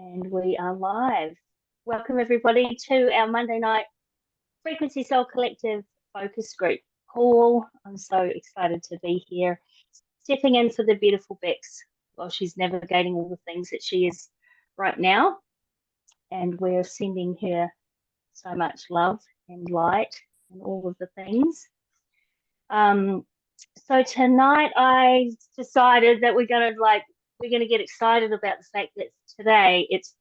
And we are live. Welcome, everybody, to our Monday night Frequency Soul Collective focus group call. I'm so excited to be here, stepping in for the beautiful Bex while she's navigating all the things that she is right now. And we're sending her so much love and light and all of the things. So tonight I decided that we're gonna get excited about the fact that today it's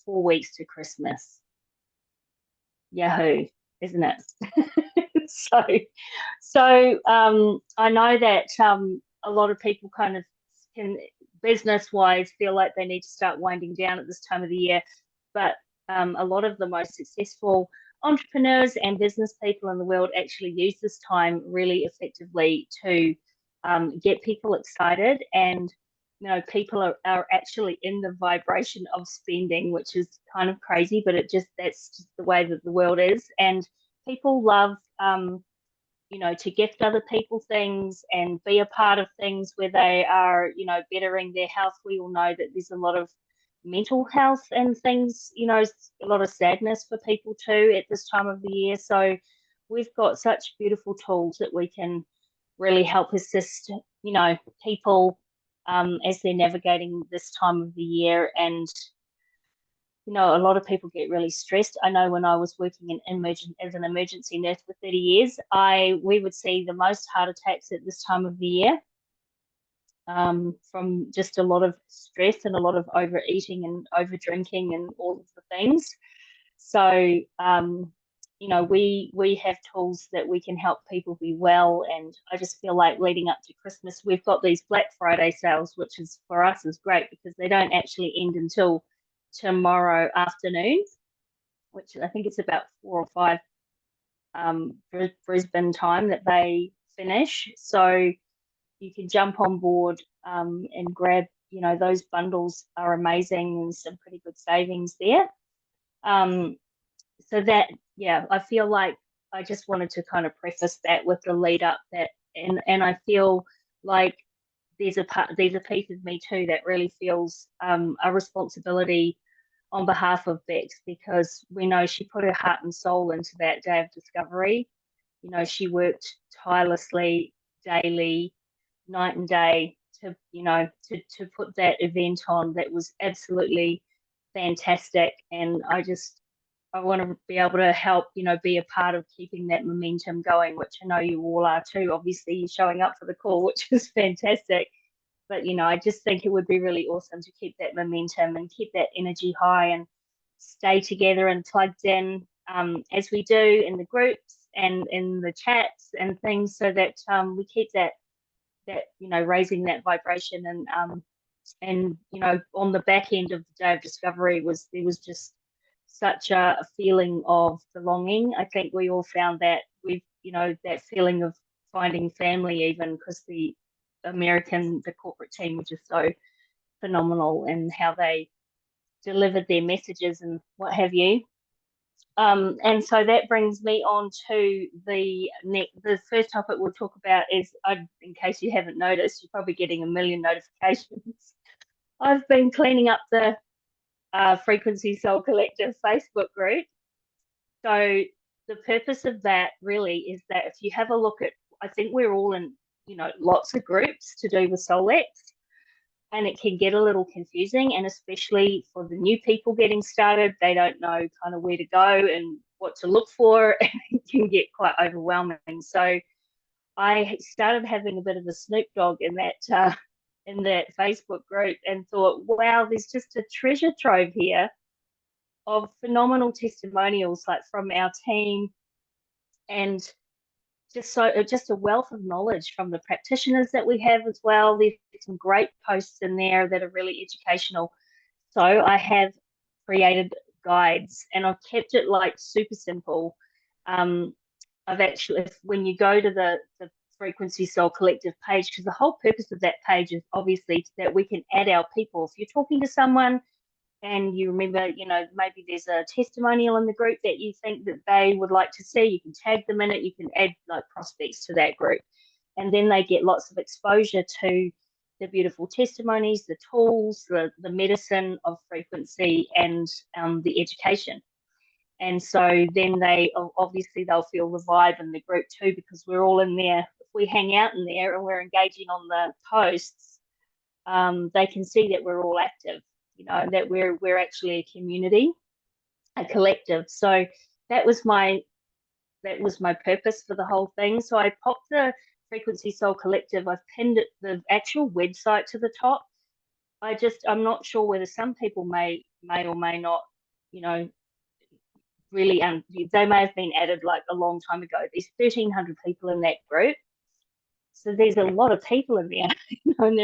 4 weeks to Christmas. Yahoo, isn't it? So I know that a lot of people kind of can business wise feel like they need to start winding down at this time of the year, but a lot of the most successful entrepreneurs and business people in the world actually use this time really effectively to get people excited. And people are actually in the vibration of spending, which is kind of crazy, but that's just the way that the world is. And people love to gift other people things and be a part of things where they are bettering their health. We all know that there's a lot of mental health and things, a lot of sadness for people too at this time of the year. So we've got such beautiful tools that we can really help assist people as they're navigating this time of the year. And a lot of people get really stressed. I know when I was working as an emergency nurse for 30 years, we would see the most heart attacks at this time of the year, from just a lot of stress and a lot of overeating and over drinking and all of the things. So we have tools that we can help people be well. And I just feel like leading up to Christmas, we've got these Black Friday sales, which is for us is great because they don't actually end until tomorrow afternoon, which I think it's about 4 or 5 Brisbane time that they finish. So you can jump on board and grab, those bundles are amazing and some pretty good savings there. So that, I feel like I just wanted to kind of preface that with the lead up and I feel like there's a piece of me too that really feels a responsibility on behalf of Bex, because we know she put her heart and soul into that day of discovery. She worked tirelessly, daily, night and day to put that event on that was absolutely fantastic. And I want to be able to help, be a part of keeping that momentum going, which I know you all are too. Obviously, you're showing up for the call, which is fantastic. But, I just think it would be really awesome to keep that momentum and keep that energy high and stay together and plugged in, as we do in the groups and in the chats and things, so that we keep that raising that vibration. And on the back end of the day of discovery there was just such a feeling of belonging. I think we all found that that feeling of finding family, even because the corporate team was just so phenomenal and how they delivered their messages and what have you. And so that brings me on to the first topic we'll talk about is, in case you haven't noticed, you're probably getting a million notifications. I've been cleaning up the Frequency Soul Collective Facebook group. So the purpose of that really is that if you have a look at, I think we're all in, lots of groups to do with SoulX, and it can get a little confusing, and especially for the new people getting started, they don't know kind of where to go and what to look for, and it can get quite overwhelming. So I started having a bit of a Snoop Dogg in that Facebook group and thought, wow, there's just a treasure trove here of phenomenal testimonials, like from our team, and just a wealth of knowledge from the practitioners that we have as well. There's some great posts in there that are really educational. So I have created guides, and I've kept it like super simple. I've actually, when you go to the Frequency Soul Collective page, because the whole purpose of that page is obviously that we can add our people. If you're talking to someone and you remember, maybe there's a testimonial in the group that you think that they would like to see, you can tag them in it, you can add like prospects to that group. And then they get lots of exposure to the beautiful testimonies, the tools, the medicine of frequency, and the education. And so then they'll feel the vibe in the group too, because we're all in there. If we hang out in there and we're engaging on the posts, they can see that we're all active, that we're actually a community, a collective. So that was my purpose for the whole thing. So I popped the Frequency Soul Collective. I've pinned the actual website to the top. I'm not sure whether some people may or may not, really, they may have been added like a long time ago. There's 1,300 people in that group. So there's a lot of people in there, and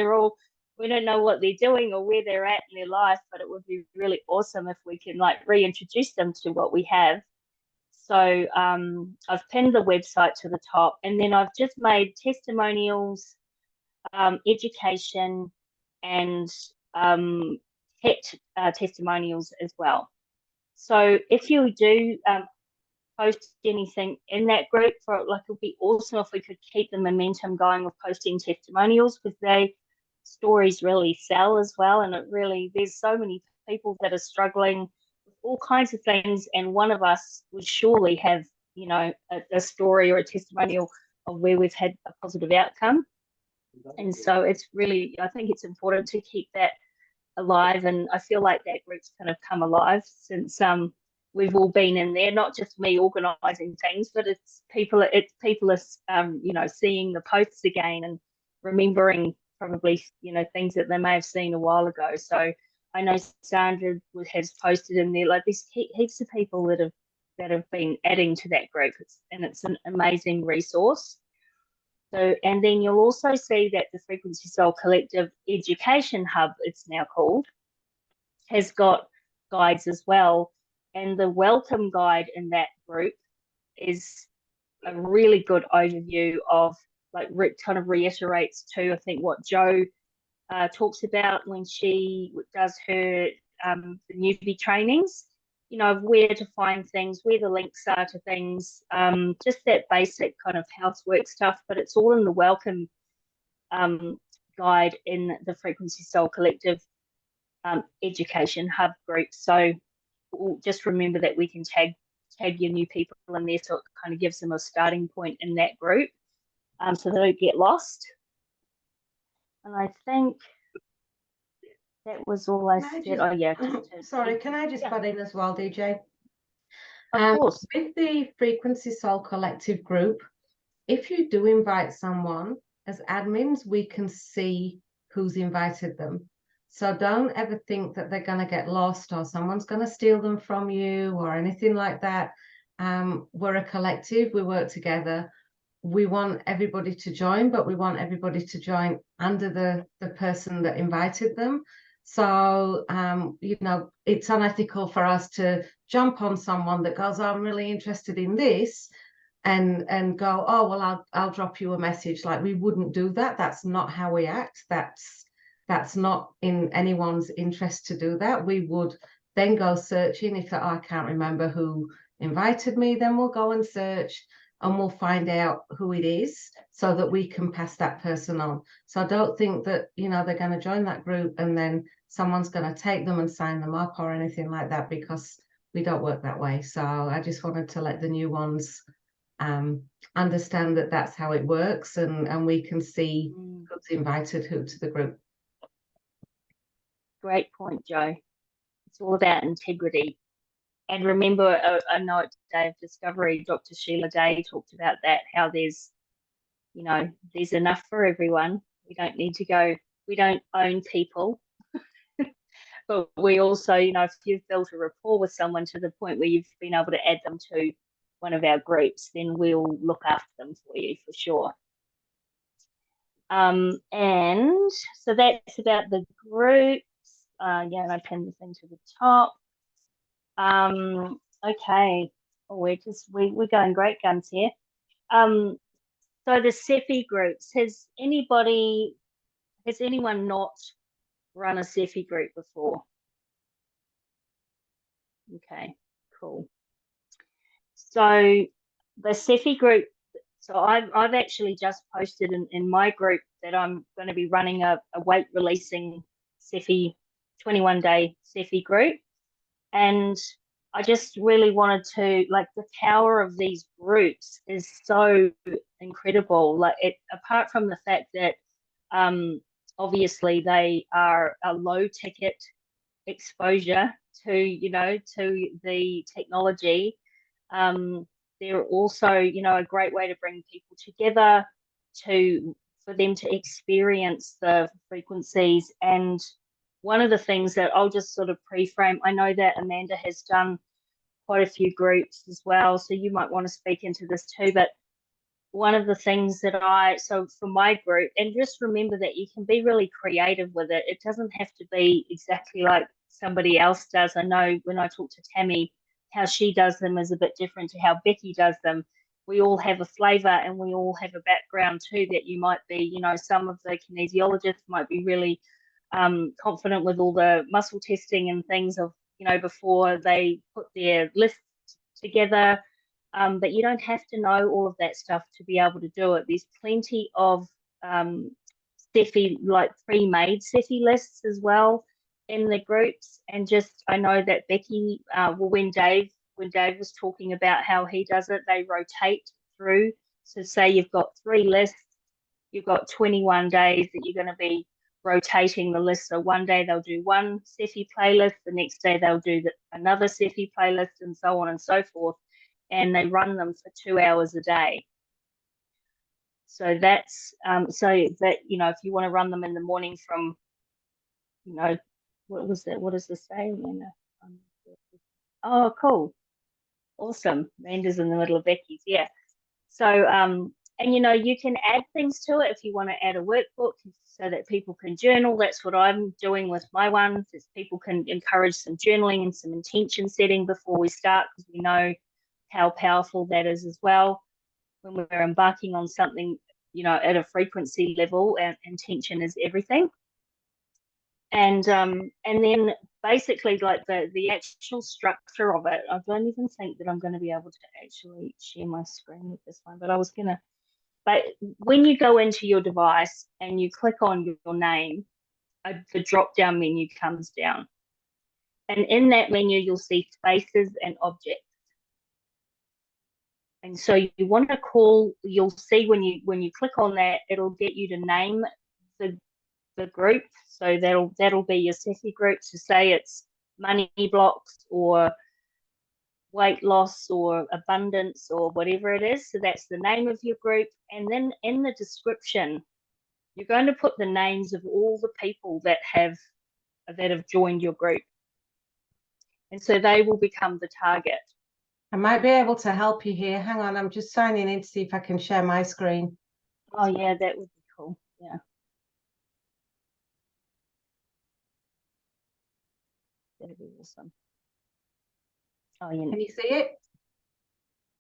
we don't know what they're doing or where they're at in their life, but it would be really awesome if we can like reintroduce them to what we have. So I've pinned the website to the top, and then I've just made testimonials, education, and testimonials as well. So if you do post anything in that group, it would be awesome if we could keep the momentum going with posting testimonials, because stories really sell as well, and there's so many people that are struggling with all kinds of things, and one of us would surely have a story or a testimonial of where we've had a positive outcome. And so I think it's important to keep that alive, and I feel like that group's kind of come alive since we've all been in there, not just me organising things, but it's people seeing the posts again and remembering probably things that they may have seen a while ago. So I know Sandra has posted in there, like there's heaps of people that have been adding to that group, and it's an amazing resource. So, and then you'll also see that the Frequency Soul Collective Education Hub, it's now called, has got guides as well. And the welcome guide in that group is a really good overview of, like, Rick kind of reiterates too, I think, what Jo talks about when she does her the newbie trainings, where to find things, where the links are to things, just that basic kind of housework stuff, but it's all in the welcome guide in the Frequency Soul Collective Education Hub group. So just remember that we can tag your new people in there, so it kind of gives them a starting point in that group, so they don't get lost. And I think that was all I said. Oh yeah. Sorry, can I just butt in as well, DJ? Of course. With the Frequency Soul Collective group, if you do invite someone, as admins, we can see who's invited them. So don't ever think that they're going to get lost or someone's going to steal them from you or anything like that. We're a collective, we work together. We want everybody to join, but we want everybody to join under the person that invited them. So, it's unethical for us to jump on someone that goes, oh, I'm really interested in this, and go, oh, well, I'll drop you a message. Like, we wouldn't do that. That's not how we act. That's not in anyone's interest to do that. We would then go searching. If I can't remember who invited me, then we'll go and search and we'll find out who it is so that we can pass that person on. So I don't think that, they're going to join that group and then someone's going to take them and sign them up or anything like that, because we don't work that way. So I just wanted to let the new ones understand that that's how it works, and we can see who's invited who to the group. Great point, Jo. It's all about integrity. And remember, I know at Day of Discovery, Dr. Sheila Day talked about that, how there's enough for everyone. We don't need to go, we don't own people. But we also, if you've built a rapport with someone to the point where you've been able to add them to one of our groups, then we'll look after them for you for sure. And so that's about the groups. And I pinned the thing to the top. Okay. Oh, we're going great guns here. So the Cephi groups, has anyone not run a Cephi group before? Okay, cool. So the Cephi group, So I've actually just posted in my group that I'm going to be running a weight releasing Cephi 21-day Cephi group. And I just really wanted to, like, the power of these groups is so incredible. Like, it, apart from the fact that obviously they are a low ticket exposure to, you know, to the technology, they're also, you know, a great way to bring people together, to for them to experience the frequencies. And one of the things that I'll just sort of pre-frame, I know that Amanda has done quite a few groups as well, so you might want to speak into this too, but one of the things that so for my group, and just remember that you can be really creative with it. It doesn't have to be exactly like somebody else does. I know when I talk to Tammy, how she does them is a bit different to how Becky does them. We all have a flavor and we all have a background too, that you might be, you know, some of the kinesiologists might be really confident with all the muscle testing and things of, you know, before they put their list together. But you don't have to know all of that stuff to be able to do it. There's plenty of Cephi, like pre-made Cephi lists as well in the groups. And just, I know that Becky, well, when Dave was talking about how he does it, they rotate through. So say you've got 3 lists, you've got 21 days that you're going to be rotating the list. So one day they'll do one Cephi playlist, the next day they'll do another Cephi playlist, and so on and so forth. And they run them for 2 hours a day. So that's so that, you know, if you want to run them in the morning from, you know, what was that? What does this say? Oh, cool, awesome. Amanda's in the middle of Becky's, yeah. So and you know, you can add things to it if you want to add a workbook so that people can journal. That's what I'm doing with my ones, is people can encourage some journaling and some intention setting before we start, because we know how powerful that is as well when we're embarking on something, you know, at a frequency level, and intention is everything. And then basically, like the actual structure of it, I don't even think that I'm going to be able to actually share my screen with this one, but I was gonna. But when you go into your device and you click on your name, the drop-down menu comes down, and in that menu you'll see spaces and objects. And so you want to call, you'll see when you click on that, it'll get you to name the group. So that'll be your Cephi group. To say it's money blocks or weight loss or abundance or whatever it is. So that's the name of your group. And then in the description, you're going to put the names of all the people that have joined your group. And so they will become the target. I might be able to help you here. Hang on, I'm just signing in to see if I can share my screen. Oh yeah, that would be cool. Yeah. That'd be awesome. Oh yeah. Can you see it?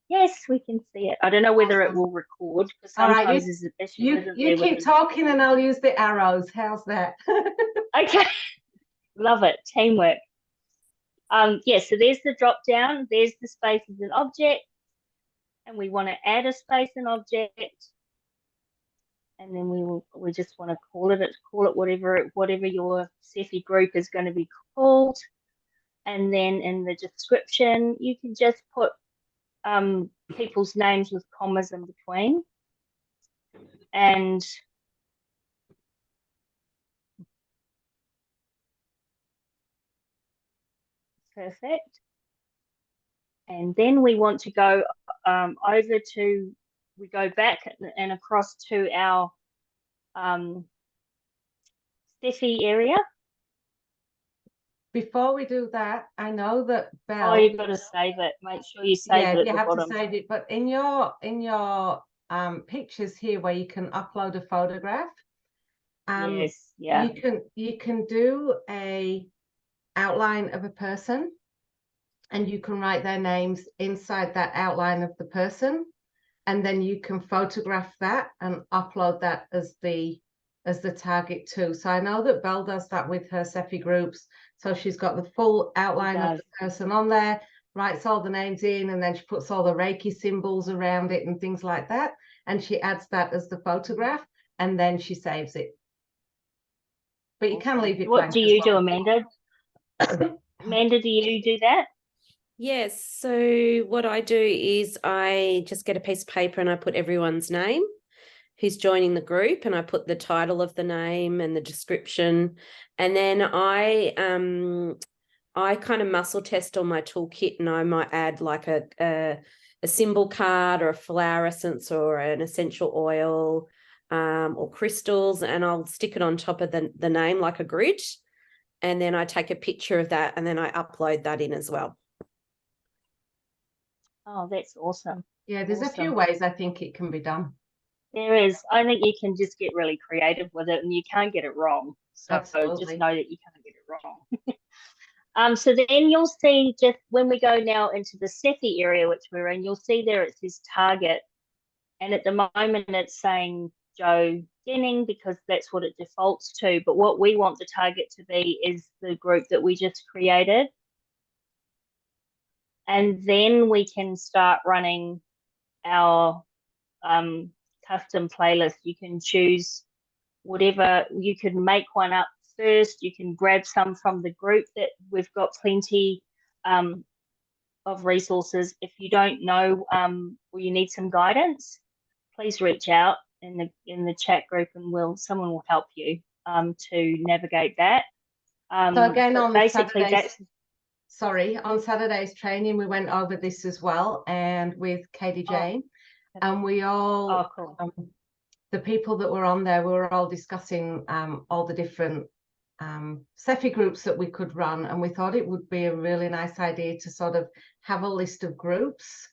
Yes, we can see it. I don't know whether it will record, because sometimes there's an issue. You keep talking and I'll use the arrows. How's that? Okay. Love it. Teamwork. Yeah, so there's the drop down, there's the spaces and object, and we want to add a space and object, and then we just want to call it whatever your Cephi group is going to be called. And then in the description you can just put people's names with commas in between. And perfect. And then we want to go we go back and across to our Cephi area. Before we do that, I know that Belle. Oh, you've got to save it. Make sure you save it. Yeah, you have to save it. But in your pictures here, where you can upload a photograph, yes, yeah, you can do a outline of a person, and you can write their names inside that outline of the person, and then you can photograph that and upload that as the target too. So I know that Belle does that with her Cephi groups. So she's got the full outline of the person on there, writes all the names in, and then she puts all the Reiki symbols around it and things like that. and she adds that as the photograph, and then she saves it. But you can leave it What blank do as you do, well. Amanda? Amanda, do you do that? Yes. So what I do is I just get a piece of paper and I put everyone's name who's joining the group, and I put the title of the name and the description, and then I kind of muscle test on my toolkit, and I might add like a symbol card or a flower essence or an essential oil or crystals, and I'll stick it on top of the name like a grid, and then I take a picture of that and then I upload that in as well. Oh, that's awesome. Yeah, there's a few Awesome. ways I think it can be done. There is. I think you can just get really creative with it, and you can't get it wrong. So Absolutely. just know that you can't get it wrong. So then you'll see, just when we go now into the SETI area, which we're in, you'll see there it says target. And at the moment it's saying Joe Denning because that's what it defaults to. But what we want the target to be is the group that we just created. And then we can start running our custom playlist. You can choose whatever, you can make one up first, you can grab some from the group that we've got plenty of resources. If you don't know or you need some guidance, please reach out in the chat group and someone will help you to navigate that. So again, on basically on Saturday's training, we went over this as well, and with Katie Jane, and we all, cool. The people that were on there, we were all discussing all the different SEFI groups that we could run, and we thought it would be a really nice idea to sort of have a list of groups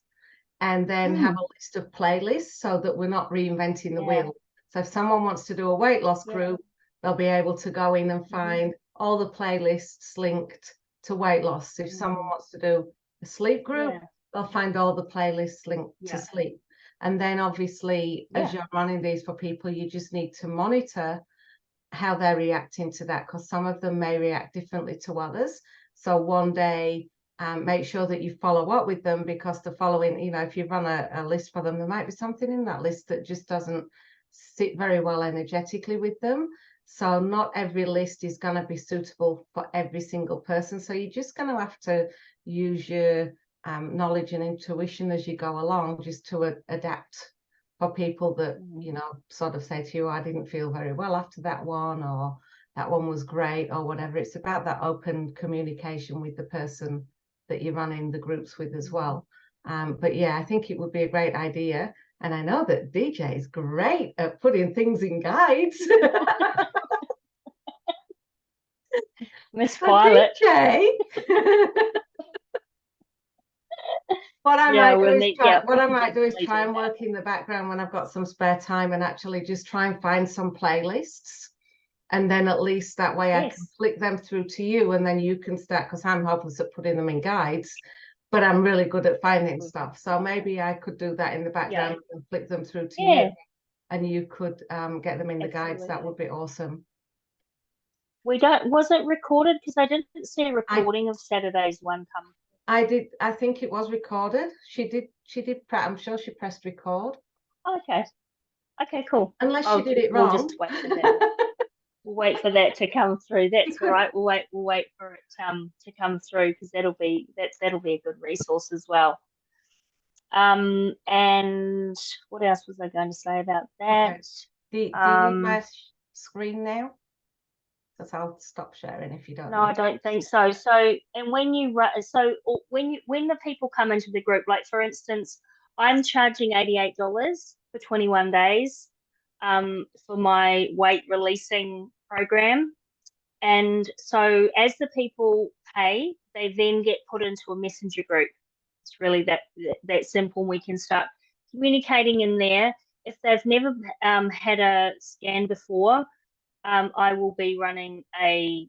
and then have a list of playlists so that we're not reinventing the wheel. So if someone wants to do a weight loss group, they'll be able to go in and find all the playlists linked to weight loss. If someone wants to do a sleep group, they'll find all the playlists linked to sleep. And then obviously, as you're running these for people, you just need to monitor how they're reacting to that, because some of them may react differently to others. So one day, make sure that you follow up with them, because the following, if you run a list for them, there might be something in that list that just doesn't sit very well energetically with them. So not every list is going to be suitable for every single person. So you're just going to have to use your knowledge and intuition as you go along, just to adapt for people that, sort of say to you, I didn't feel very well after that one, or that one was great, or whatever. It's about that open communication with the person that you're running the groups with as well. But yeah, I think it would be a great idea. And I know that DJ is great at putting things in guides. Miss Violet. DJ. What I might do is try and work in the background when I've got some spare time, and actually just try and find some playlists. And then at least that way I can flick them through to you, and then you can start, because I'm hopeless at putting them in guides, but I'm really good at finding stuff. So maybe I could do that in the background and flick them through to you, and you could get them in the guides. That would be awesome. Was it recorded? Because I didn't see a recording of Saturday's one come. I did. I think it was recorded. She did. I'm sure she pressed record. Okay. Okay, cool. Unless she did it wrong. We'll just wait for that. We'll wait for that to come through. That's all right. We'll wait for it to come through, because that'll be a good resource as well. And what else was I going to say about that? Okay. Do you need my screen now? Because I'll stop sharing if you don't. No, I don't think so. So, and when the people come into the group, like for instance, I'm charging $88 for 21 days for my weight releasing program. And so as the people pay, they then get put into a messenger group. It's really that simple. We can start communicating in there. If they've never had a scan before, I will be running a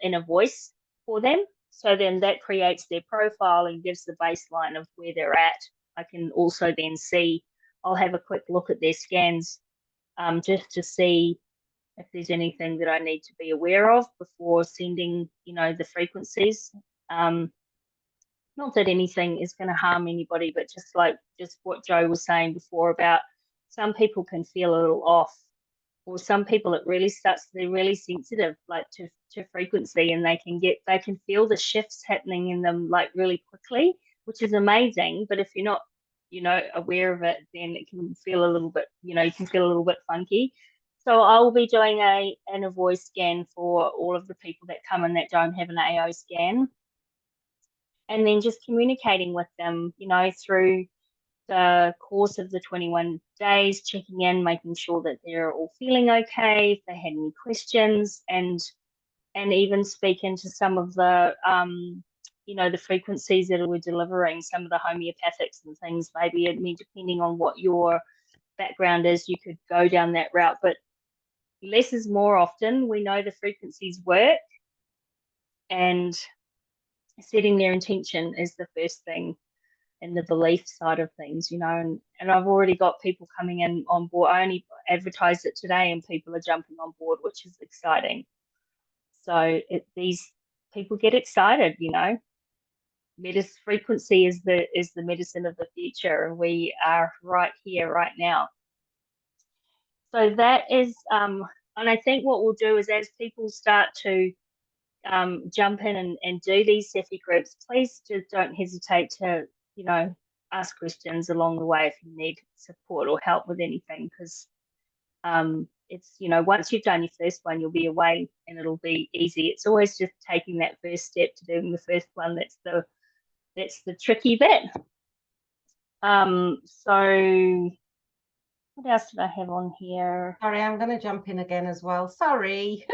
inner voice for them. So then that creates their profile and gives the baseline of where they're at. I can also then see, I'll have a quick look at their scans just to see if there's anything that I need to be aware of before sending, the frequencies. Not that anything is going to harm anybody, but just what Joe was saying before about some people can feel a little off, or some people it really starts, they're really sensitive like to frequency, and they can feel the shifts happening in them like really quickly, which is amazing. But if you're not, aware of it, then it can feel a little bit, you can feel a little bit funky. So I will be doing a inner voice scan for all of the people that come in that don't have an AO scan, and then just communicating with them, through the course of the 21 days, checking in, making sure that they're all feeling okay, if they had any questions, and even speaking to some of the the frequencies that we're delivering, some of the homeopathics and things. Maybe, depending on what your background is, you could go down that route, but less is more often. We know the frequencies work, and setting their intention is the first thing in the belief side of things, and I've already got people coming in on board. I only advertised it today and people are jumping on board, which is exciting. So these people get excited, frequency is the medicine of the future, and we are right here, right now. So that is, and I think what we'll do is, as people start to jump in and do these Cephii groups, please just don't hesitate to, ask questions along the way if you need support or help with anything, because it's, once you've done your first one, you'll be away and it'll be easy. It's always just taking that first step to doing the first one that's the tricky bit. So what else did I have on here? Sorry, I'm going to jump in again as well. Sorry.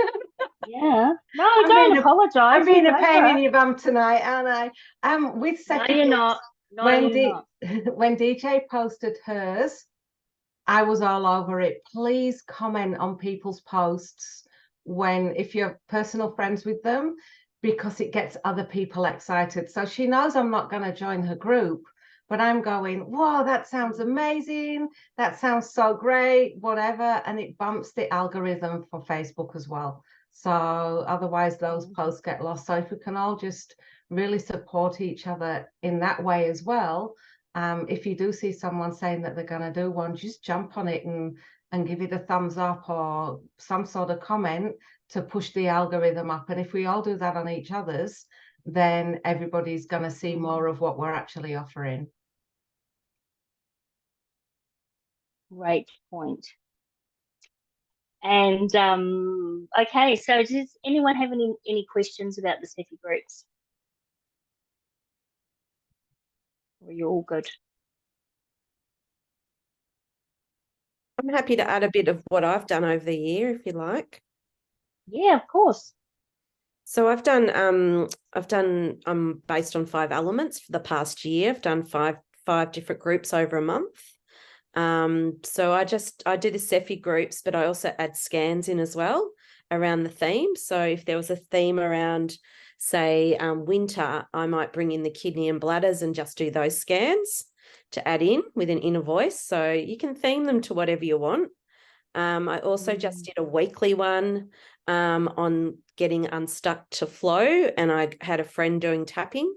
Yeah. No, don't apologize. I'm being a pain in your bum tonight, aren't I? With No, Cephii you're groups, not. No, you're not. when DJ posted hers, I was all over it. Please comment on people's posts if you're personal friends with them, because it gets other people excited. So she knows I'm not going to join her group, but I'm going, whoa, that sounds amazing. That sounds so great, whatever. And it bumps the algorithm for Facebook as well. So otherwise those posts get lost. So if we can all just really support each other in that way as well. If you do see someone saying that they're going to do one, just jump on it and give it a thumbs up or some sort of comment to push the algorithm up. And if we all do that on each other's, then everybody's going to see more of what we're actually offering. Great point. And okay, so does anyone have any questions about the Cephii groups? Or you're all good? I'm happy to add a bit of what I've done over the year, if you like. Yeah, of course. So I've done based on 5 elements for the past year. I've done five different groups over a month. So I do the Cephii groups, but I also add scans in as well around the theme. So if there was a theme around, say, winter, I might bring in the kidney and bladders and just do those scans to add in with an inner voice. So you can theme them to whatever you want. I also just did a weekly one on getting unstuck to flow, and I had a friend doing tapping.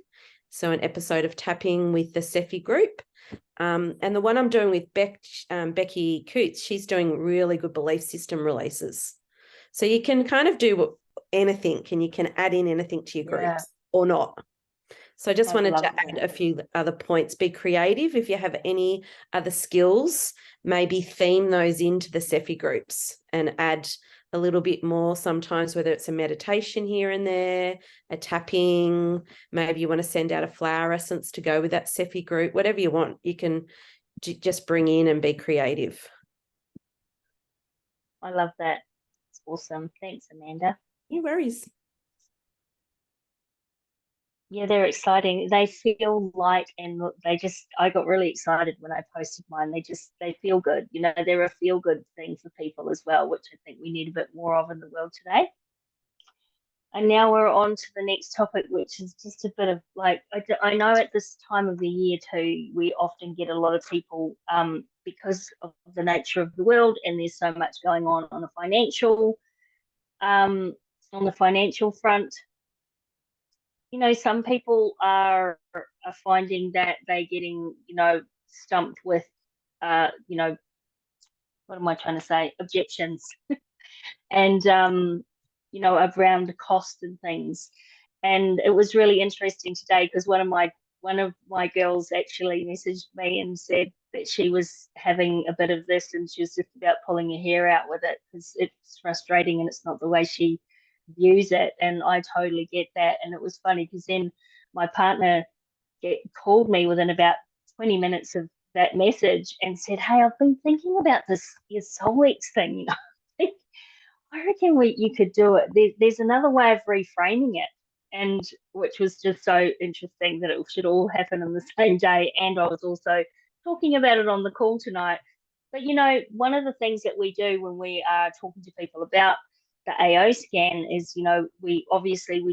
So an episode of tapping with the Cephii group. And the one I'm doing with Becky Coots, she's doing really good belief system releases. So you can kind of do anything, and you can add in anything to your groups or not. So I just wanted to add a few other points. Be creative. If you have any other skills, maybe theme those into the Cephii groups and add a little bit more sometimes, whether it's a meditation here and there, a tapping, maybe you want to send out a flower essence to go with that Cephii group, whatever you want, you can just bring in and be creative. I love that. It's awesome. Thanks, Amanda. No worries. Yeah, they're exciting. They feel like, and I got really excited when I posted mine. They feel good. They're a feel good thing for people as well, which I think we need a bit more of in the world today. And now we're on to the next topic, which is just a bit of like, I know at this time of the year too, we often get a lot of people, because of the nature of the world, and there's so much going on the financial front. Some people are finding that they're getting, stumped with, what am I trying to say? Objections. And around the cost and things. And it was really interesting today because one of my girls actually messaged me and said that she was having a bit of this and she was just about pulling her hair out with it because it's frustrating and it's not the way she views it. And I totally get that. And it was funny because then my partner called me within about 20 minutes of that message and said, "Hey, I've been thinking about this your Solex thing. I reckon you could do it. There's another way of reframing it," and which was just so interesting that it should all happen on the same day. And I was also talking about it on the call tonight. But one of the things that we do when we are talking to people about the AO scan is, we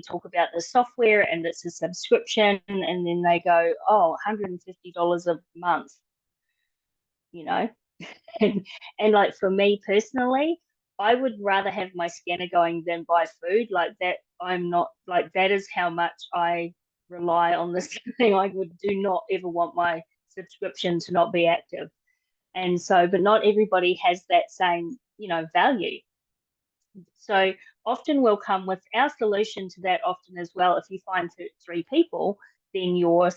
talk about the software and it's a subscription, and then they go, "Oh, $150 a month," and like for me personally, I would rather have my scanner going than buy food like that. I'm not like that is how much I rely on this thing. I do not ever want my subscription to not be active. And so, but not everybody has that same, value. So often we'll come with our solution to that often as well. If you find three people, then your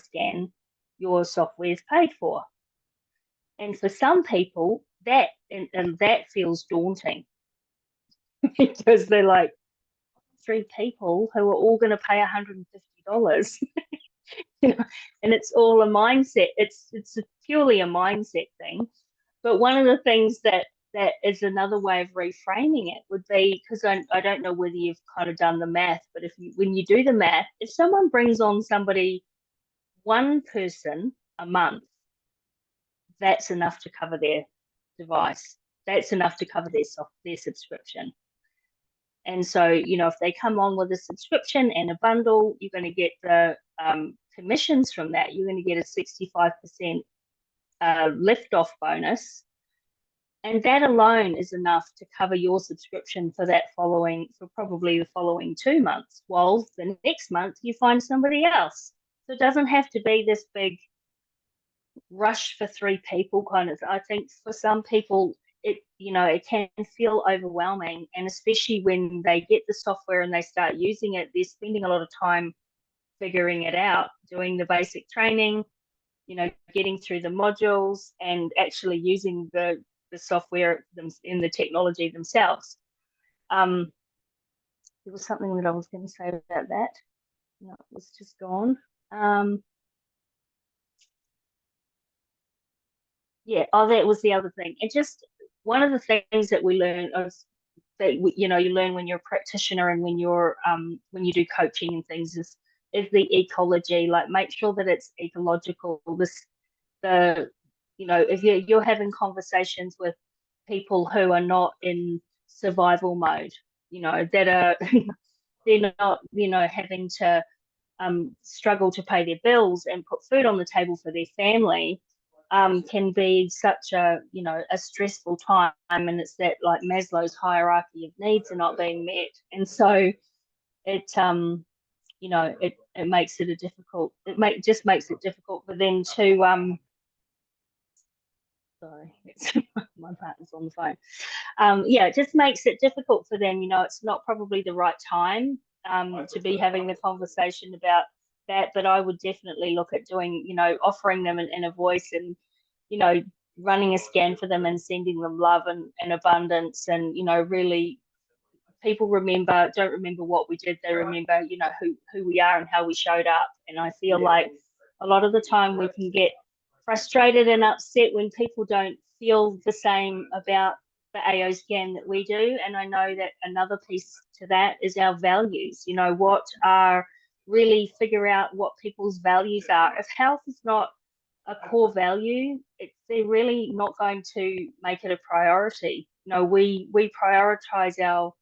software is paid for. And for some people, that and that feels daunting because they're like, three people who are all going to pay $150, and it's all a mindset. It's purely a mindset thing. But one of the things that is another way of reframing it would be, because I don't know whether you've kind of done the math, but when you do the math, if someone brings on one person a month, that's enough to cover their device. That's enough to cover their subscription. And so, if they come on with a subscription and a bundle, you're going to get the commissions from that. You're going to get a 65% lift-off bonus. And that alone is enough to cover your subscription for probably the following 2 months, while the next month you find somebody else. So it doesn't have to be this big rush for three people kind of. I think for some people, it can feel overwhelming, and especially when they get the software and they start using it, they're spending a lot of time figuring it out, doing the basic training, getting through the modules and actually using the software in the technology themselves. There was something that I was going to say about that. No, it was just gone. That was the other thing. It just one of the things that we learn you learn when you're a practitioner and when you do coaching and things is the ecology. Like, make sure that it's ecological. If you're having conversations with people who are not in survival mode, that are they're not, having to struggle to pay their bills and put food on the table for their family, can be such a stressful time, and it's that like Maslow's hierarchy of needs are not being met, and so it it makes it just makes it difficult for them to sorry, my partner's on the phone. It just makes it difficult for them. It's not probably the right time to be having the conversation about that, but I would definitely look at doing, offering them an voice and, running a scan for them and sending them love and abundance. And, really, people don't remember what we did. They remember, who we are and how we showed up. And I feel like a lot of the time we can get frustrated and upset when people don't feel the same about the AO scan that we do. And I know that another piece to that is our values. Figure out what people's values are. If health is not a core value, they're really not going to make it a priority. We prioritize our,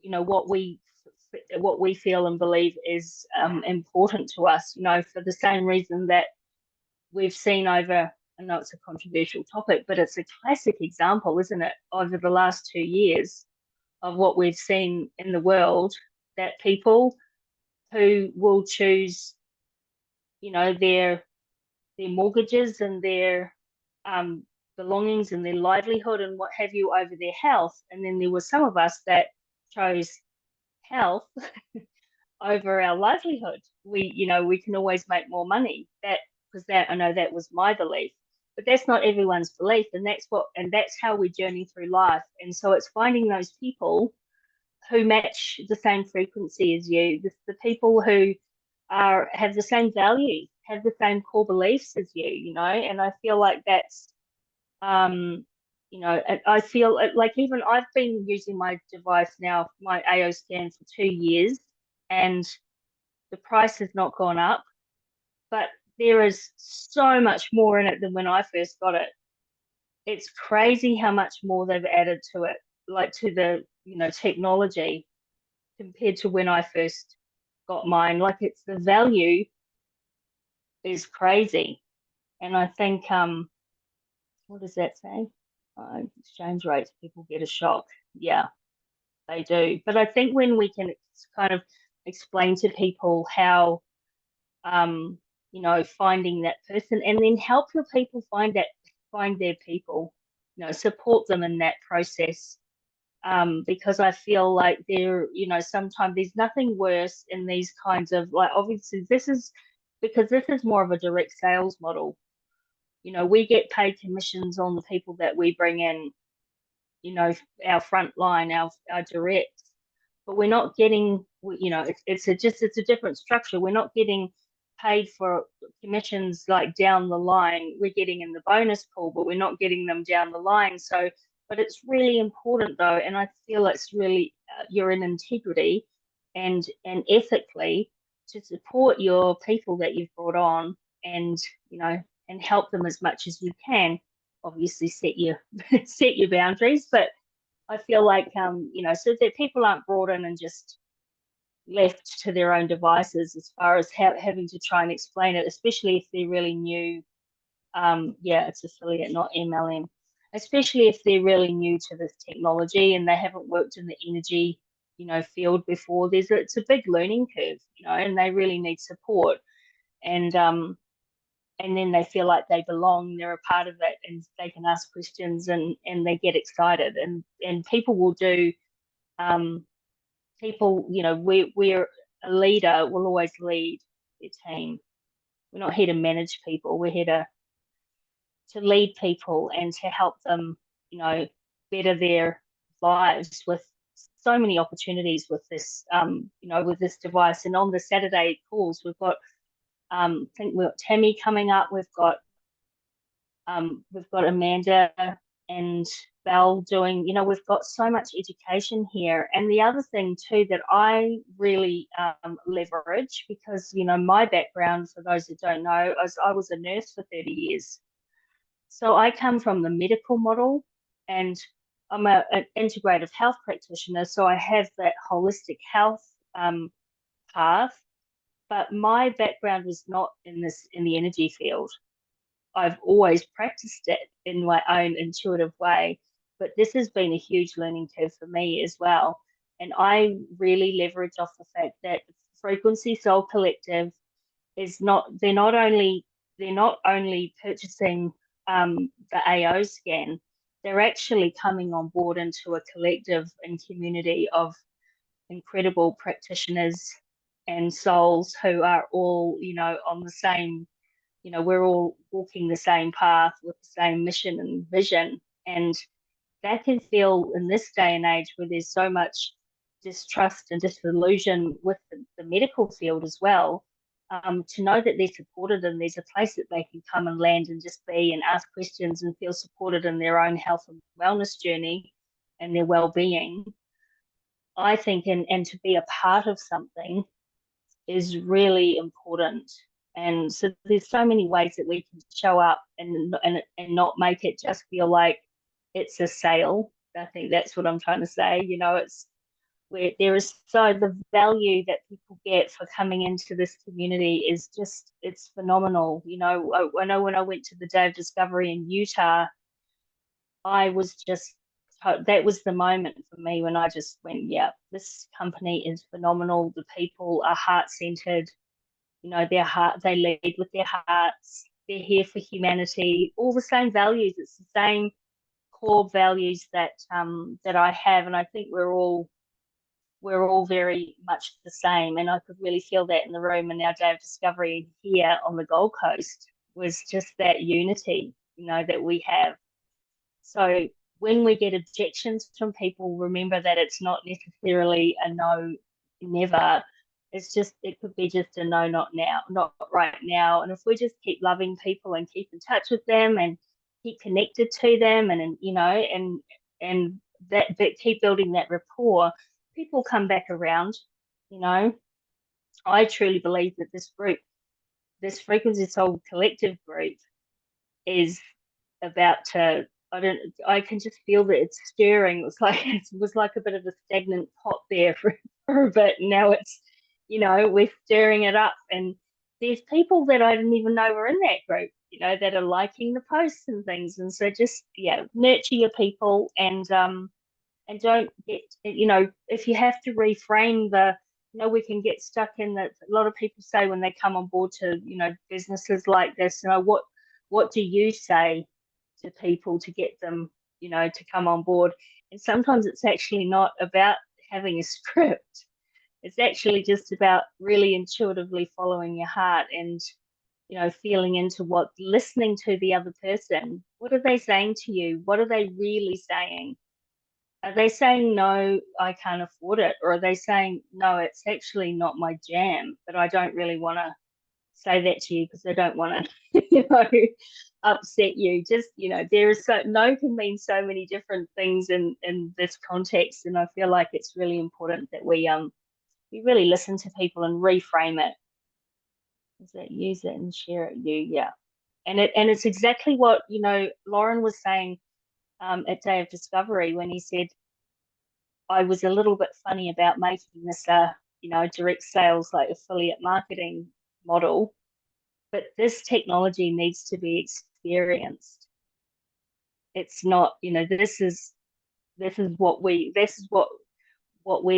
what we feel and believe is important to us, for the same reason that we've seen over, I know it's a controversial topic, but it's a classic example, isn't it, over the last 2 years of what we've seen in the world, that people who will choose, their mortgages and their belongings and their livelihood and what have you over their health. And then there were some of us that chose health over our livelihood. We can always make more money. I know that was my belief, but that's not everyone's belief, and that's how we journey through life. And so it's finding those people who match the same frequency as you, the people who have the same values, have the same core beliefs as you, and I feel like that's I feel like even I've been using my device now, my AO scan, for 2 years, and the price has not gone up, but there is so much more in it than when I first got it. It's crazy how much more they've added to it, like to the technology compared to when I first got mine. Like, it's the value is crazy. And I think what does that say? Exchange rates, people get a shock. Yeah, they do. But I think when we can kind of explain to people how finding that person, and then help your people find their people, support them in that process. Because I feel like sometimes there's nothing worse in these kinds of, like, obviously this is more of a direct sales model. We get paid commissions on the people that we bring in, our front line, our direct, but we're not getting, it's a different structure. We're not getting paid for commissions like down the line. We're getting in the bonus pool, but we're not getting them down the line. So, but it's really important though, and I feel it's really you're in integrity and ethically to support your people that you've brought on, and and help them as much as you can. Obviously, set your set your boundaries, but I feel like so that people aren't brought in and just left to their own devices, as far as having to try and explain it, especially if they're really new. Yeah, it's affiliate, not MLM. Especially if they're really new to this technology and they haven't worked in the energy, field before. It's a big learning curve, and they really need support. And then they feel like they belong, they're a part of it, and they can ask questions, and they get excited, and people will do. People, we're a leader will always lead their team. We're not here to manage people. We're here to lead people and to help them, better their lives, with so many opportunities with this, with this device. And on the Saturday calls, we've got, I think we've got Tammy coming up. We've got Amanda and Belle doing, we've got so much education here. And the other thing too that I really leverage, because my background, for those that don't know, I was a nurse for 30 years. So I come from the medical model, and I'm an integrative health practitioner. So I have that holistic health path, but my background was not in the energy field. I've always practiced it in my own intuitive way, but this has been a huge learning curve for me as well. And I really leverage off the fact that Frequency Soul Collective they're not only purchasing the AO scan, they're actually coming on board into a collective and community of incredible practitioners and souls who are all, on the same, we're all walking the same path with the same mission and vision. And that can feel, in this day and age where there's so much distrust and disillusion with the medical field as well, to know that they're supported and there's a place that they can come and land and just be and ask questions and feel supported in their own health and wellness journey and their well-being, I think, and to be a part of something is really important. And so there's so many ways that we can show up and not make it just feel like it's a sale. I think that's what I'm trying to say. It's where there is, so the value that people get for coming into this community is just, it's phenomenal. I know when I went to the Day of Discovery in Utah, I was just, that was the moment for me when I just went, yeah, this company is phenomenal. The people are heart-centered. They lead with their hearts. they're here for humanity, all the same values. It's the same core values that that I have, and I think we're all very much the same. And I could really feel that in the room. And our day of discovery here on the Gold Coast was just that unity, you know, that we have. So when we get objections from people, remember that it's not necessarily a no, never. It's just, it could be just a no, not now, not right now. And if we just keep loving people and keep in touch with them and keep connected to them, and you know, and that keep building that rapport, people come back around. You know, I truly believe that this group, this Frequency Soul Collective group, is about to, I can just feel that it's stirring. It was like a bit of a stagnant pot there for a bit. Now it's, you know, we're stirring it up, and there's people that I didn't even know were in that group, you know, that are liking the posts and things. And so just, yeah, nurture your people, and don't get, you know, if you have to reframe the, you know, we can get stuck in that. A lot of people say when they come on board to, you know, businesses like this, you know, what do you say to people to get them, you know, to come on board? And sometimes it's actually not about having a script. It's actually just about really intuitively following your heart and, you know, feeling into what, listening to the other person. What are they saying to you? What are they really saying? Are they saying, no, I can't afford it? Or are they saying, no, it's actually not my jam, but I don't really want to say that to you because I don't want to, you know, upset you. Just, you know, there is so, no can mean so many different things in this context. And I feel like it's really important that we really listen to people and reframe it. Is that use it and share it, yeah. And it's exactly what, you know, Lauren was saying at Day of Discovery, when he said, I was a little bit funny about making this you know, direct sales, like affiliate marketing model, but this technology needs to be experienced. It's not, you know, this is what we're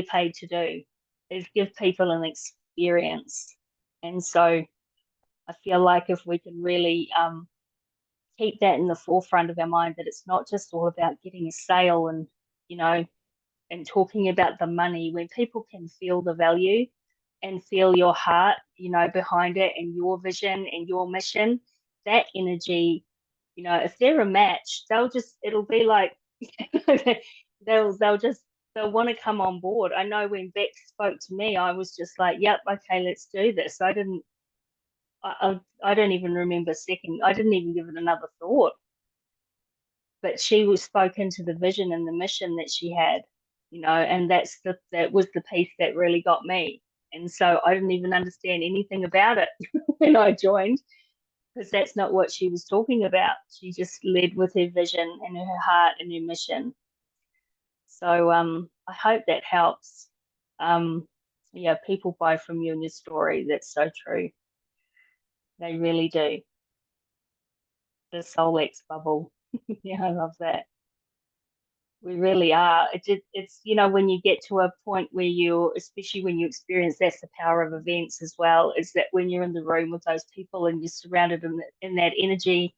paid to do, is give people an experience. And so I feel like if we can really keep that in the forefront of our mind, that it's not just all about getting a sale and, you know, and talking about the money. When people can feel the value and feel your heart, you know, behind it, and your vision and your mission, that energy, you know, if they're a match, it'll be like, they'll want to come on board. I know when Beck spoke to me, I was just like, yep, okay, let's do this. I don't even remember a second. I didn't even give it another thought. But she was spoken to the vision and the mission that she had, you know, and that was the piece that really got me. And so I didn't even understand anything about it when I joined, because that's not what she was talking about. She just led with her vision and her heart and her mission. So I hope that helps. Yeah, people buy from you and your story. That's so true. They really do. The SoulX bubble. Yeah, I love that. We really are. It's, you know, when you get to a point where especially when you experience, that's the power of events as well, is that when you're in the room with those people and you're surrounded in that energy,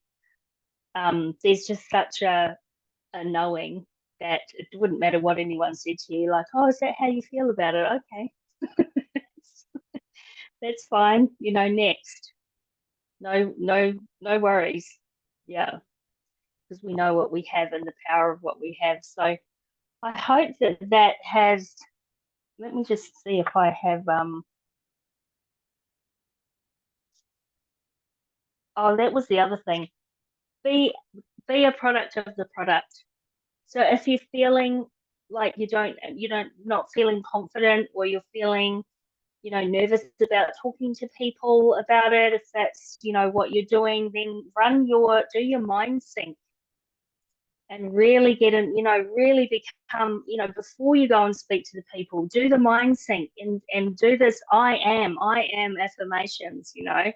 there's just such a knowing that it wouldn't matter what anyone said to you, like, oh, is that how you feel about it? Okay. That's fine, you know, next. No worries. Yeah. Because we know what we have and the power of what we have. So I hope that has, let me just see if I have, oh, that was the other thing. Be a product of the product. So if you're feeling like you're not feeling confident, or you're feeling, you know, nervous about talking to people about it, if that's, you know, what you're doing, then do your mind sync. And really get in, you know, really become, you know, before you go and speak to the people, do the mind sync and do this I am affirmations, you know,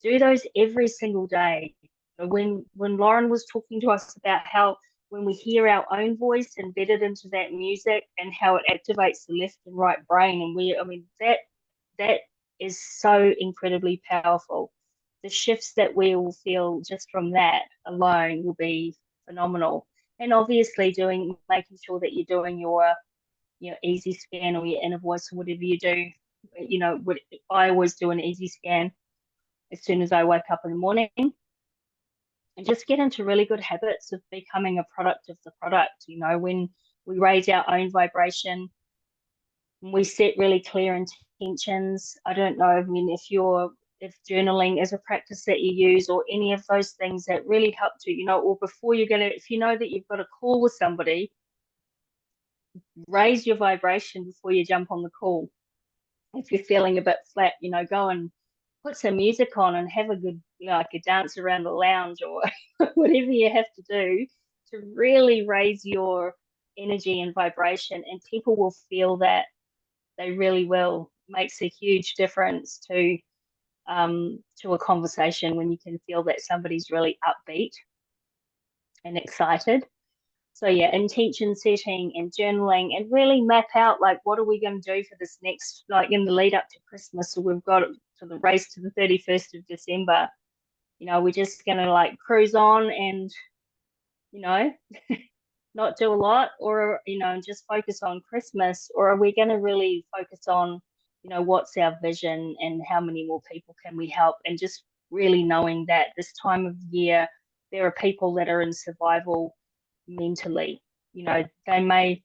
do those every single day. When Lauren was talking to us about how when we hear our own voice embedded into that music and how it activates the left and right brain, and that is so incredibly powerful. the shifts that we will feel just from that alone will be phenomenal. And obviously making sure that you're doing your easy scan or your inner voice or whatever you do. I always do an easy scan as soon as I wake up in the morning, and just get into really good habits of becoming a product of the product. When we raise our own vibration, we set really clear intentions. I don't know, if journaling is a practice that you use, or any of those things that really help to, or before if you know that you've got a call with somebody, raise your vibration before you jump on the call. If you're feeling a bit flat, go and put some music on and have a good, like a dance around the lounge or whatever you have to do to really raise your energy and vibration, and people will feel that. They really will. It makes a huge difference to a conversation when you can feel that somebody's really upbeat and excited. So yeah, intention setting and journaling, and really map out, like, what are we going to do for this next, like in the lead up to Christmas. So we've got to the race to the 31st of December. We're just going to like cruise on and, not do a lot, or, just focus on Christmas? Or are we going to really focus on, what's our vision and how many more people can we help? And just really knowing that this time of year, there are people that are in survival mentally. They may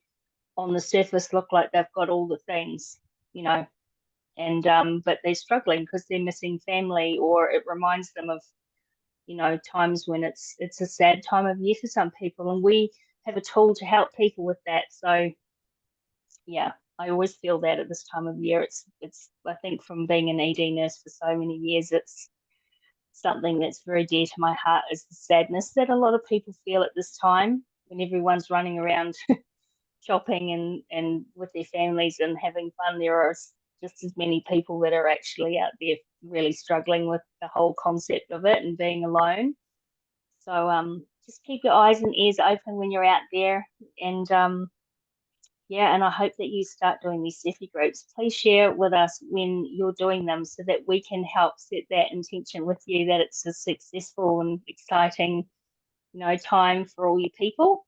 on the surface look like they've got all the things, and but they're struggling because they're missing family, or it reminds them of times when it's a sad time of year for some people, and we have a tool to help people with that. So yeah, I always feel that at this time of year, it's I think from being an ED nurse for so many years, it's something that's very dear to my heart, is the sadness that a lot of people feel at this time when everyone's running around shopping and with their families and having fun. There are just as many people that are actually out there really struggling with the whole concept of it and being alone. So just keep your eyes and ears open when you're out there, and and I hope that you start doing these Steffi groups. Please share with us when you're doing them so that we can help set that intention with you, that it's a successful and exciting, time for all you people.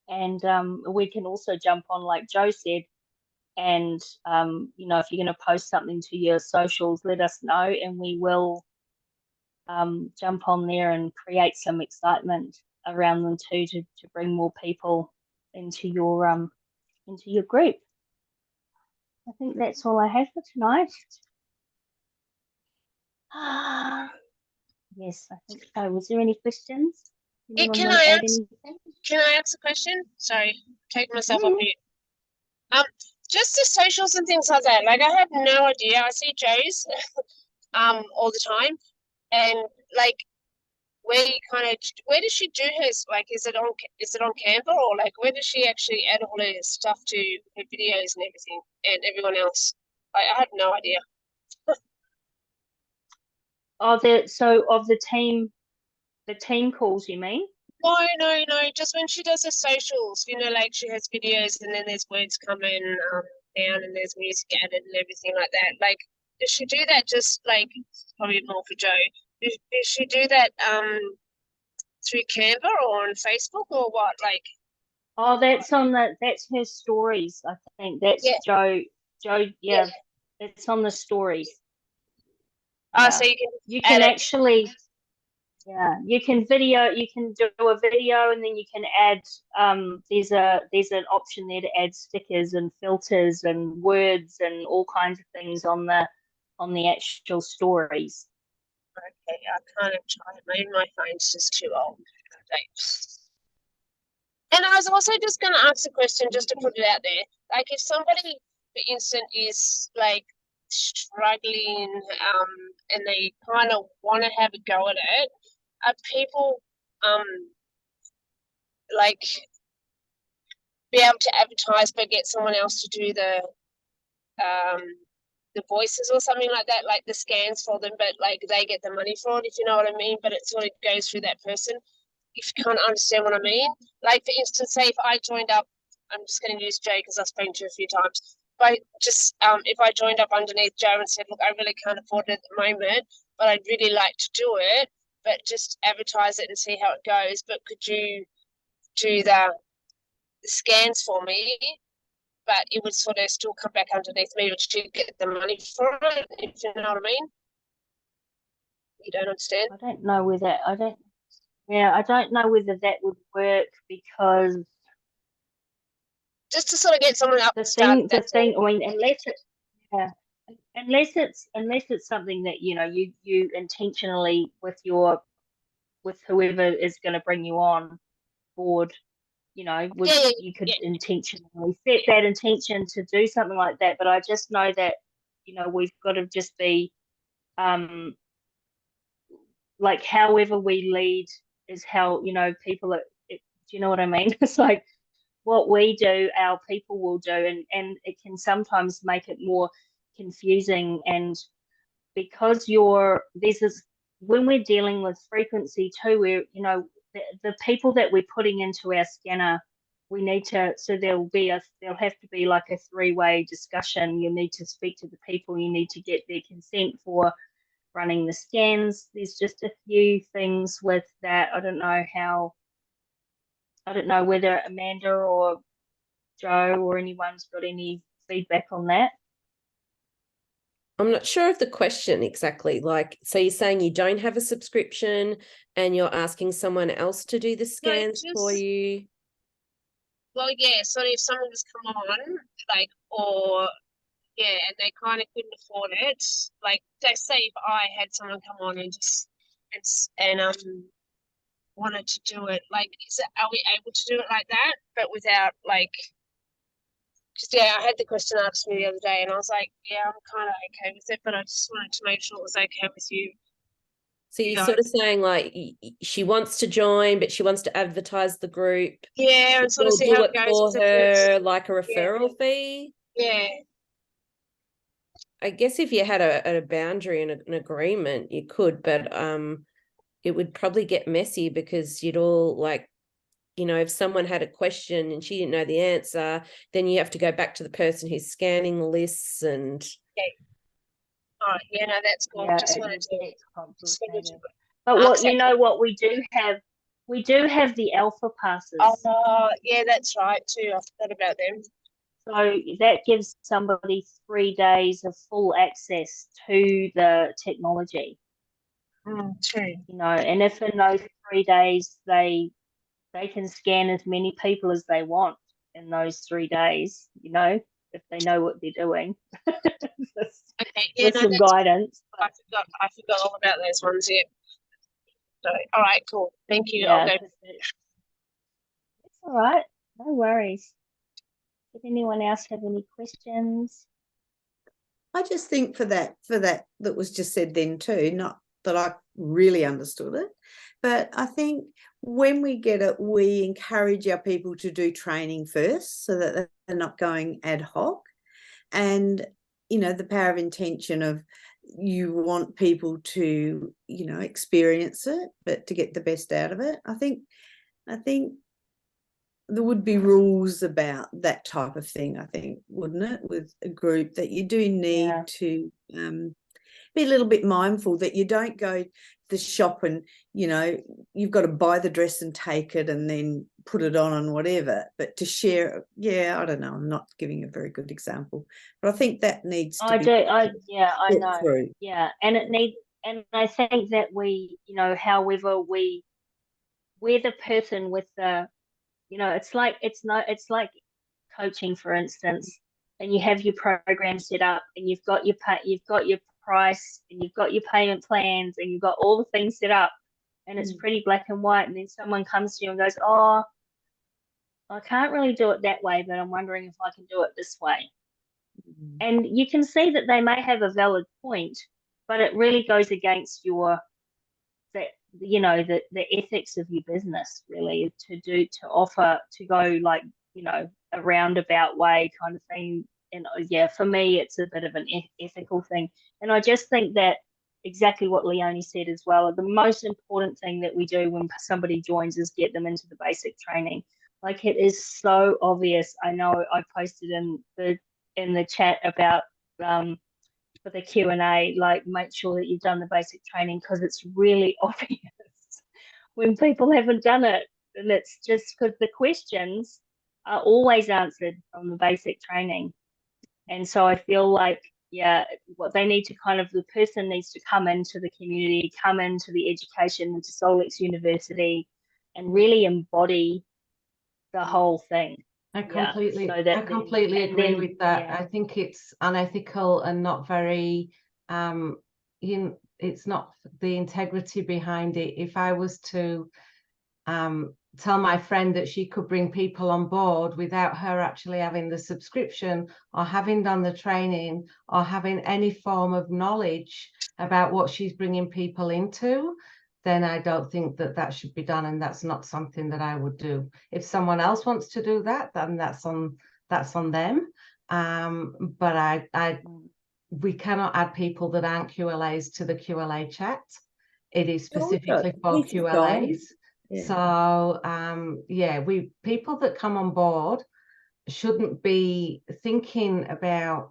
And we can also jump on, like Joe said, and if you're going to post something to your socials, let us know, and we will jump on there and create some excitement around them too, to bring more people into your group. I think that's all I have for tonight. Yes, I think so. Was there any questions? Yeah, can I ask a question? Sorry, take myself off mute. Just the socials and things like that. Like, I have no idea. I see Joe's all the time, and like, where does she do hers? Like, is it on Canva, or like, where does she actually add all her stuff to her videos and everything, and everyone else? I have no idea. Of the team calls, you mean? No. Just when she does her socials, like she has videos and then there's words coming down and there's music added and everything like that. Like, does she do that just like, probably more for Joe, does she do that through Canva or on Facebook or what? Like, oh, that's her stories. I think that's Joe. Yeah, it's on the stories. So you can actually. Yeah, you can do a video, and then you can add, there's an option there to add stickers and filters and words and all kinds of things on the actual stories. Okay, I kind of tried. Maybe my phone's just too old. And I was also just going to ask a question, just to put it out there. Like, if somebody, for instance, is like struggling, and they kind of want to have a go at it, are people like be able to advertise but get someone else to do the voices or something like that, like the scans for them, but like they get the money for it, if you know what I mean, but it sort of goes through that person, if you can't understand what I mean? Like, for instance, say if I joined up, I'm just going to use Jay because I've spoken to her a few times, but just if I joined up underneath Joe and said, look, I really can't afford it at the moment, but I'd really like to do it, but just advertise it and see how it goes. But could you do the scans for me? But it would sort of still come back underneath me, but you get the money for it, if you know what I mean. You don't understand? I don't know whether I don't know whether that would work, because Just to sort of get someone up the started. thing, I mean, unless it's something that, you know, you intentionally with whoever is going to bring you on board, you know, you could intentionally set that intention to do something like that. But I just know that, you know, we've got to just be like, however we lead is how, you know, people are, do you know what I mean? It's like, what we do, our people will do, and it can sometimes make it more confusing. And because this is when we're dealing with frequency too, we're, you know, the people that we're putting into our scanner, we need to, so there'll have to be like a 3-way discussion. You need to speak to the people, you need to get their consent for running the scans. There's just a few things with that. I don't know whether Amanda or Joe or anyone's got any feedback on that. I'm not sure of the question exactly. Like, so you're saying you don't have a subscription and you're asking someone else to do the scans for you? Well, yeah, so if someone has come on, like, or, yeah, and they kind of couldn't afford it, like, they say if I had someone come on and just, and wanted to do it, like, are we able to do it like that, but without, like, because, yeah, I had the question asked me the other day, and I was like, yeah, I'm kind of okay with it, but I just wanted to make sure it was okay with you. So you're sort of saying, like, she wants to join, but she wants to advertise the group. Yeah, and sort of see how it goes for her, like a referral fee. Yeah. I guess if you had a boundary and an agreement, you could, but it would probably get messy, because you'd all, like, you know, if someone had a question and she didn't know the answer, then you have to go back to the person who's scanning the lists and. Okay. All right. Yeah, no, that's cool. Yeah, Just wanted to. complicated. But what you know, what we do have the alpha passes. Oh, yeah, that's right too. I forgot about them. So that gives somebody 3 days of full access to the technology. True. You know, and if in those 3 days they can scan as many people as they want in those 3 days, you know, if they know what they're doing. Okay, yeah, with some guidance. I forgot all about those ones. Yeah. So, all right, cool. Thank you. Yeah, I'll go. it's all right. No worries. Did anyone else have any questions? I just think for that was just said then too, not that I really understood it, but I think when we get it, we encourage our people to do training first so that they're not going ad hoc. And, you know, the power of intention of, you want people to, you know, experience it, but to get the best out of it. I think there would be rules about that type of thing, I think, wouldn't it, with a group, that you do need to be a little bit mindful that you don't go to the shop and, you know, you've got to buy the dress and take it and then put it on and whatever, but to share. Yeah, I don't know, I'm not giving a very good example, but I think that needs to I know. through. Yeah, and I think that we, you know, however we're the person with the, you know, it's like coaching, for instance, and you have your program set up and you've got your price and you've got your payment plans and you've got all the things set up, and it's pretty black and white, and then someone comes to you and goes, oh, I can't really do it that way, but I'm wondering if I can do it this way. And you can see that they may have a valid point, but it really goes against the ethics of your business, really, to offer to go, like, you know, a roundabout way kind of thing. And yeah, for me, it's a bit of an ethical thing. And I just think that exactly what Leonie said as well, the most important thing that we do when somebody joins is get them into the basic training. Like, it is so obvious. I know I posted in the chat about for the Q&A, like make sure that you've done the basic training, because it's really obvious when people haven't done it. And it's just because the questions are always answered from the basic training. And so I feel like, yeah, what they need to the person needs to come into the community, come into the education, into Solex University, and really embody the whole thing. I Yeah, completely, so that I completely and agree then- with that. yeah. I think it's unethical and not very, it's not the integrity behind it. If I was to tell my friend that she could bring people on board without her actually having the subscription or having done the training or having any form of knowledge about what she's bringing people into, then I don't think that that should be done, and that's not something that I would do. If someone else wants to do that, then that's on them. But we cannot add people that aren't QLAs to the QLA chat. It is specifically for QLAs. Yeah. So yeah, people that come on board shouldn't be thinking about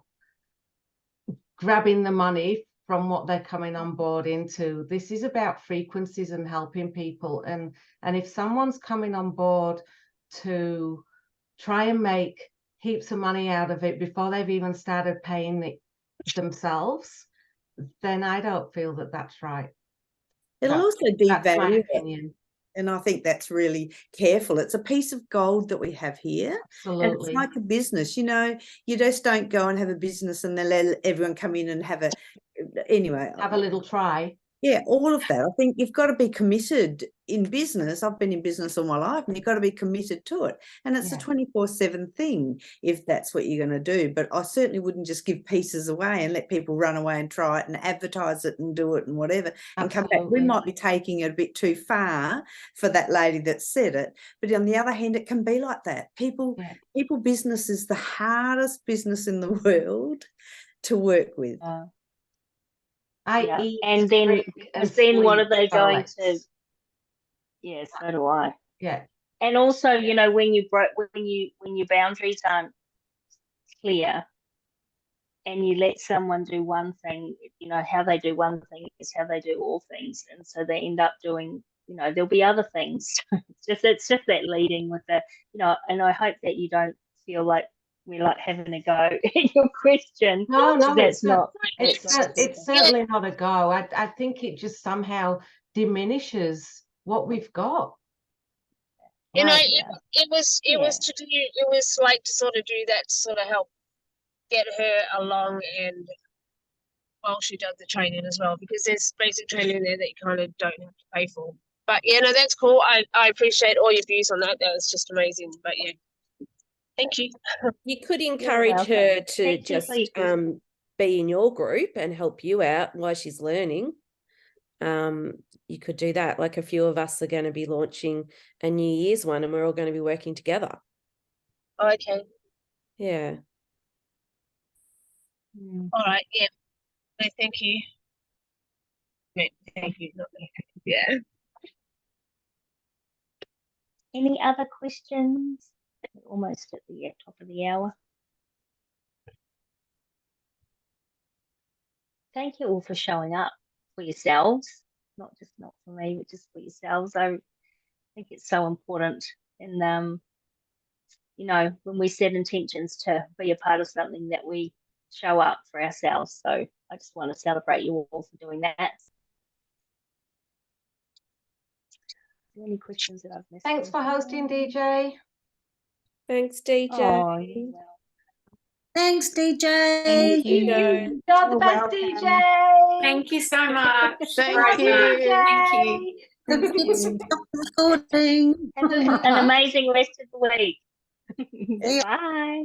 grabbing the money from what they're coming on board into. This is about frequencies and helping people. And if someone's coming on board to try and make heaps of money out of it before they've even started paying it themselves, then I don't feel that that's right. It'll also That's my devalue it. opinion. And I think that's really careful. It's a piece of gold that we have here. And it's Absolutely. like a business, you just don't go and have a business and then let everyone come in and anyway. Have a little try. Yeah, all of that. I think you've got to be committed in business. I've been in business all my life, and you've got to be committed to it. And it's a 24/7 thing if that's what you're going to do. But I certainly wouldn't just give pieces away and let people run away and try it and advertise it and do it and whatever and come back. We might be taking it a bit too far for that lady that said it. But on the other hand, it can be like that. People business is the hardest business in the world to work with. Yeah. eat, And then drink, because then what are sleep they going to? Solex. Yeah, so do I. Yeah. And also, when your boundaries aren't clear, and you let someone do one thing, how they do one thing is how they do all things, and so they end up doing, there'll be other things. it's just that leading with the, and I hope that you don't feel like we're like having a go at your question. No, that's not. It's certainly not a go. I think it just somehow diminishes what we've got. It was like to sort of do that to sort of help get her along, and while she does the training as well, because there's basic training there that you kind of don't have to pay for. But that's cool. I appreciate all your views on that. That was just amazing. But yeah, thank you. You could encourage her to Thank you just for your be in your group and help you out while she's learning. You could do that. Like a few of us are going to be launching a New Year's one, and we're all going to be working together. Okay. Yeah. All right. Yeah. No, thank you. Wait, thank you. Yeah. Any other questions? We're almost at the top of the hour. Thank you all for showing up for yourselves, not for me, but just for yourselves. I think it's so important. And when we set intentions to be a part of something, that we show up for ourselves. So I just want to celebrate you all for doing that. Any questions that I've missed? Thanks for hosting, DJ. Thanks, DJ. Oh, you're welcome. Thanks, DJ. Thank you. You're the You're best, welcome. DJ. Thank you so much. Thank you. Thank you. Good stop recording. Have an amazing rest of the week. Yeah. Bye.